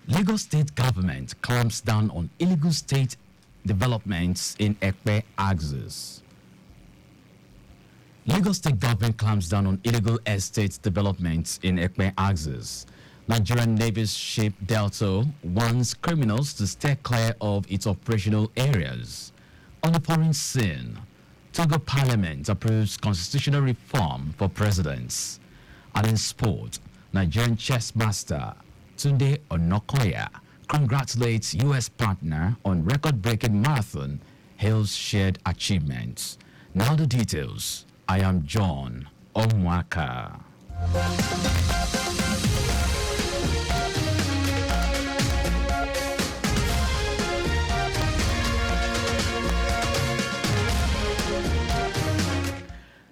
Lagos state government clamps down on illegal state developments in Ekpe axis. Lagos state government clamps down on illegal estate developments in Ekpe axis. Nigerian Navy's ship Delta wants criminals to stay clear of its operational areas. On the foreign scene, Togo Parliament approves constitutional reform for presidents. And in sport, Nigerian chess master Tunde Onokoya congratulates U.S. partner on record-breaking marathon, hails shared achievements. Now the details. I am John Omoaka.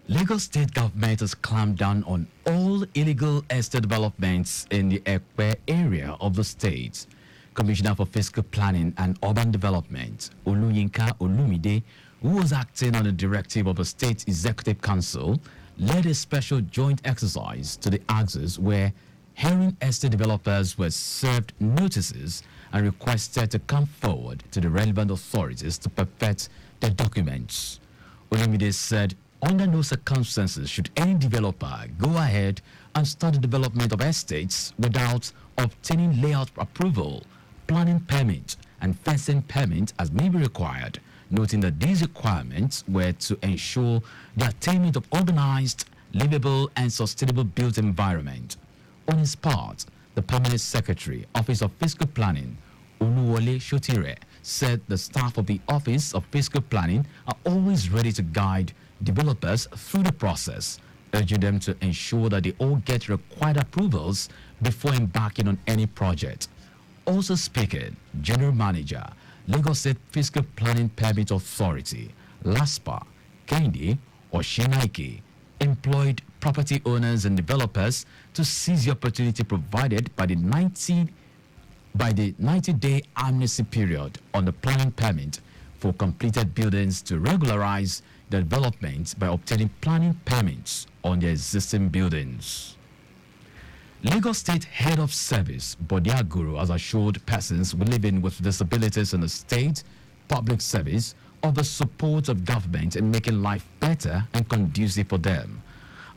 Lagos state government has clamped down on all illegal estate developments in the Ekpe area of the state. Commissioner for Fiscal Planning and Urban Development, Oluyinka Olumide, who was acting on the directive of the State Executive Council, led a special joint exercise to the axis where hearing estate developers were served notices and requested to come forward to the relevant authorities to perfect their documents. Olumide said, under no circumstances should any developer go ahead and start the development of estates without obtaining layout approval, planning permit, and fencing permit as may be required, noting that these requirements were to ensure the attainment of organized, livable, and sustainable built environment. On his part, the Permanent Secretary, Office of Fiscal Planning, Oluwole Shotire, said the staff of the Office of Fiscal Planning are always ready to guide developers through the process, urging them to ensure that they all get required approvals before embarking on any project. Also speaking, General Manager, Lagos State Fiscal Planning Permit Authority, LASPA, Kehinde Oshinaike, employed property owners and developers to seize the opportunity provided by the 90-day amnesty period on the planning permit for completed buildings to regularize the development by obtaining planning permits on the existing buildings. Lagos State Head of Service, Bodia Guru, has assured persons living with disabilities in the state public service of the support of government in making life better and conducive for them.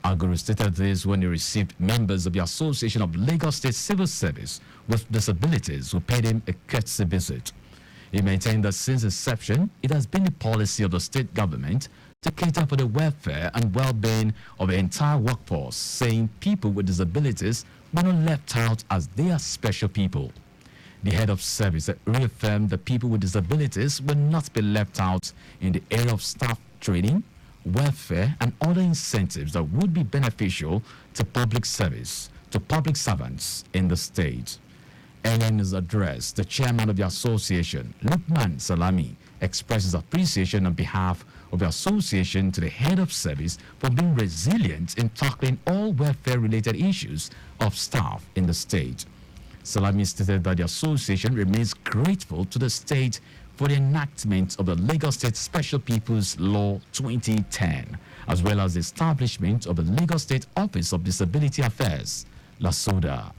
Aguru stated this when he received members of the Association of Lagos State Civil Service with Disabilities who paid him a courtesy visit. He maintained that since inception, it has been the policy of the state government to cater for the welfare and well-being of the entire workforce, saying people with disabilities were not left out as they are special people. The head of service reaffirmed that people with disabilities will not be left out in the area of staff training, welfare, and other incentives that would be beneficial to public service, to public servants in the state. In his address, the chairman of the association, Lukman Salami, expresses appreciation on behalf of the association to the head of service for being resilient in tackling all welfare-related issues of staff in the state. Salami stated that the association remains grateful to the state for the enactment of the Lagos State Special People's Law 2010, as well as the establishment of the Lagos State Office of Disability Affairs, LASODA.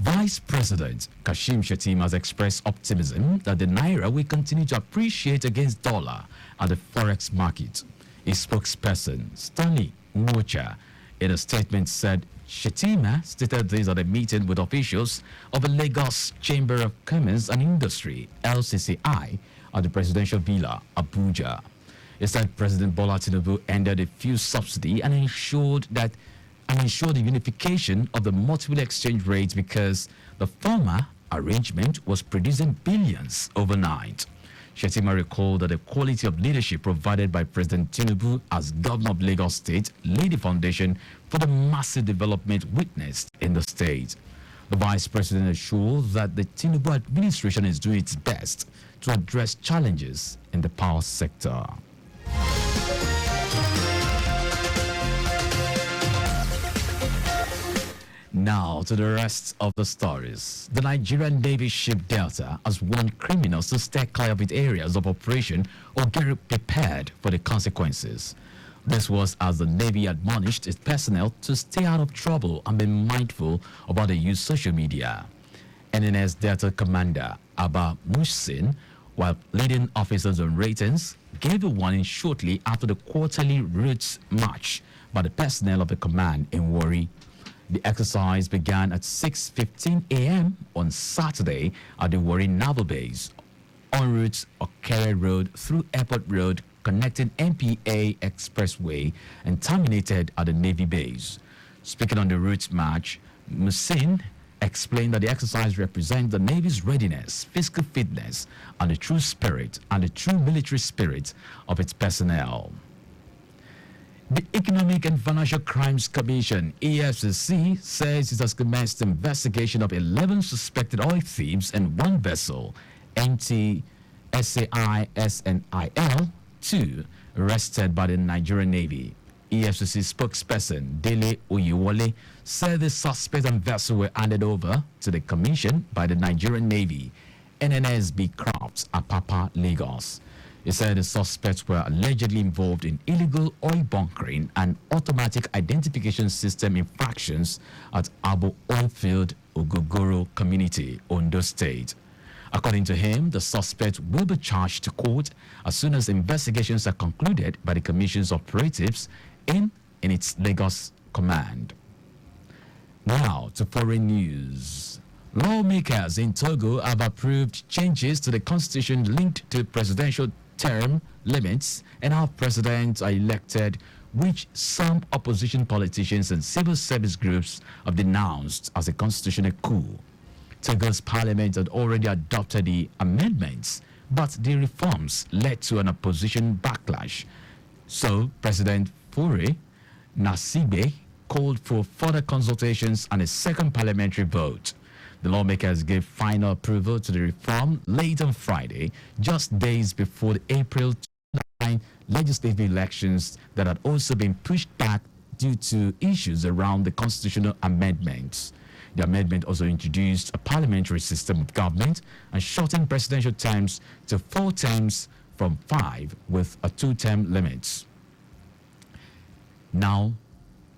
Vice President Kashim Shettima has expressed optimism that the Naira will continue to appreciate against dollar at the forex market. A spokesperson, Stanley Mocha, in a statement said Shettima stated this at a meeting with officials of the Lagos Chamber of Commerce and Industry, LCCI, at the Presidential Villa, Abuja. He said President Bola Tinubu ended the fuel subsidy and ensured the unification of the multiple exchange rates because the former arrangement was producing billions overnight. Shettima recalled that the quality of leadership provided by President Tinubu as governor of Lagos State laid the foundation for the massive development witnessed in the state. The vice president assured that the Tinubu administration is doing its best to address challenges in the power sector. Now to the rest of the stories. The Nigerian Navy ship Delta has warned criminals to stay clear of its areas of operation or get prepared for the consequences. This was as the Navy admonished its personnel to stay out of trouble and be mindful about the use of social media. NNS Delta Commander Abba Muhsin, while leading officers on ratings, gave a warning shortly after the quarterly route march by the personnel of the command in Warri. The exercise began at 6:15 a.m. on Saturday at the Warri Naval Base, en route Okere Road through Airport Road, connecting MPA Expressway, and terminated at the Navy Base. Speaking on the route march, Muhsin explained that the exercise represents the Navy's readiness, physical fitness, and the true military spirit of its personnel. The Economic and Financial Crimes Commission, EFCC, says it has commenced investigation of 11 suspected oil thieves and one vessel, MT SAISNIL 2, arrested by the Nigerian Navy. EFCC spokesperson Dele Oyewole said the suspect and vessel were handed over to the commission by the Nigerian Navy, NNSB Crafts, Apapa, Lagos. He said the suspects were allegedly involved in illegal oil bunkering and automatic identification system infractions at Abo Oilfield, Ogogoro Community, Ondo State. According to him, the suspect will be charged to court as soon as investigations are concluded by the Commission's operatives in its Lagos command. Now to foreign news. Lawmakers in Togo have approved changes to the constitution linked to presidential term limits and how presidents are elected, which some opposition politicians and civil service groups have denounced as a constitutional coup. Togo's parliament had already adopted the amendments, but the reforms led to an opposition backlash. So President Faure Nasibe called for further consultations and a second parliamentary vote. The lawmakers gave final approval to the reform late on Friday, just days before the April 29 legislative elections that had also been pushed back due to issues around the constitutional amendments. The amendment also introduced a parliamentary system of government and shortened presidential terms to 4 terms from 5 with a 2-term limit. Now,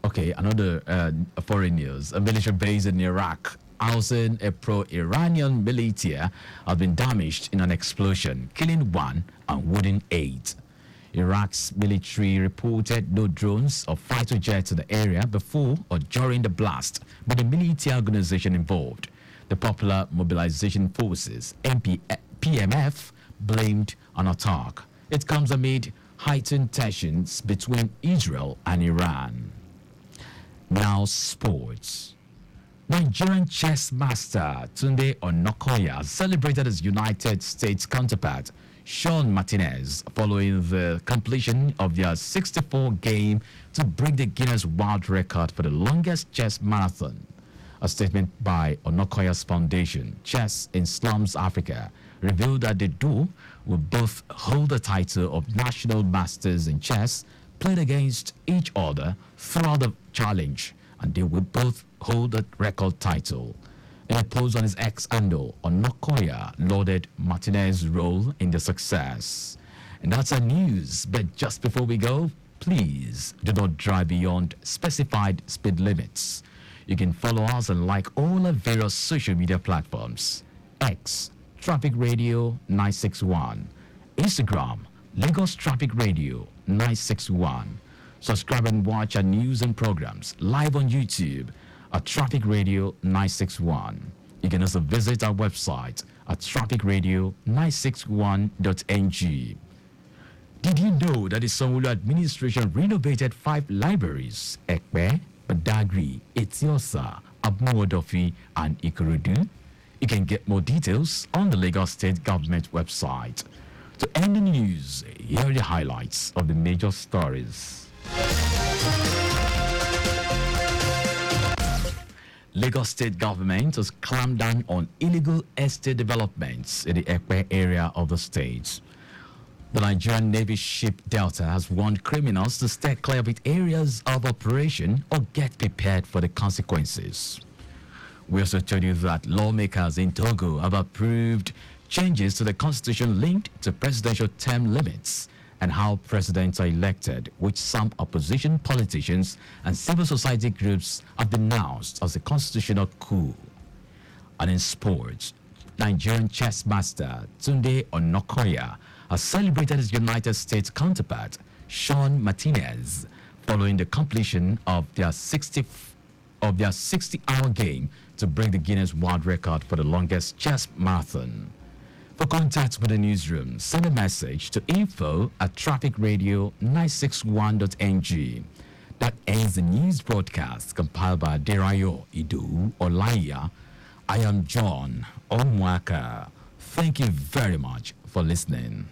another foreign news. A military base in Iraq housing a pro-Iranian militia has been damaged in an explosion, killing 1 and wounding 8. Iraq's military reported no drones or fighter jets to the area before or during the blast, but the military organization involved, the Popular Mobilization Forces, PMF, blamed an attack. It comes amid heightened tensions between Israel and Iran. Now, sports. Nigerian chess master Tunde Onokoya celebrated his United States counterpart Sean Martinez following the completion of their 64 game to break the Guinness World Record for the longest chess marathon. A statement by Onokoya's foundation, Chess in Slums Africa, revealed that the duo will both hold the title of national masters in chess, played against each other throughout the challenge, and they will both hold the record title. In a post on his X handle, Onokoya lauded Martinez's role in the success. And that's our news. But just before we go, please do not drive beyond specified speed limits. You can follow us and like all our various social media platforms. X, Traffic Radio 961. Instagram, Lagos Traffic Radio 961. Subscribe and watch our news and programs live on YouTube at Traffic Radio 961. You can also visit our website at trafficradio961.ng. Did you know that the Sanwo-Olu administration renovated 5 libraries, Ekpe, Badagry, Etiosa, Abuodofi, and Ikorodu? You can get more details on the Lagos State Government website. To end the news, here are the highlights of the major stories. Lagos State Government has clamped down on illegal estate developments in the Ekpe area of the state. The Nigerian Navy ship Delta has warned criminals to stay clear of its areas of operation or get prepared for the consequences. We also told you that lawmakers in Togo have approved changes to the constitution linked to presidential term limits and how presidents are elected, which some opposition politicians and civil society groups have denounced as a constitutional coup. And in sports, Nigerian chess master Tunde Onokoya has celebrated his United States counterpart, Sean Martinez, following the completion of their 60-hour game to break the Guinness World Record for the longest chess marathon. For contact with the newsroom, send a message to info@trafficradio961.ng. That ends the news broadcast compiled by Derayo Idu Olaya. I am John Omoaka. Thank you very much for listening.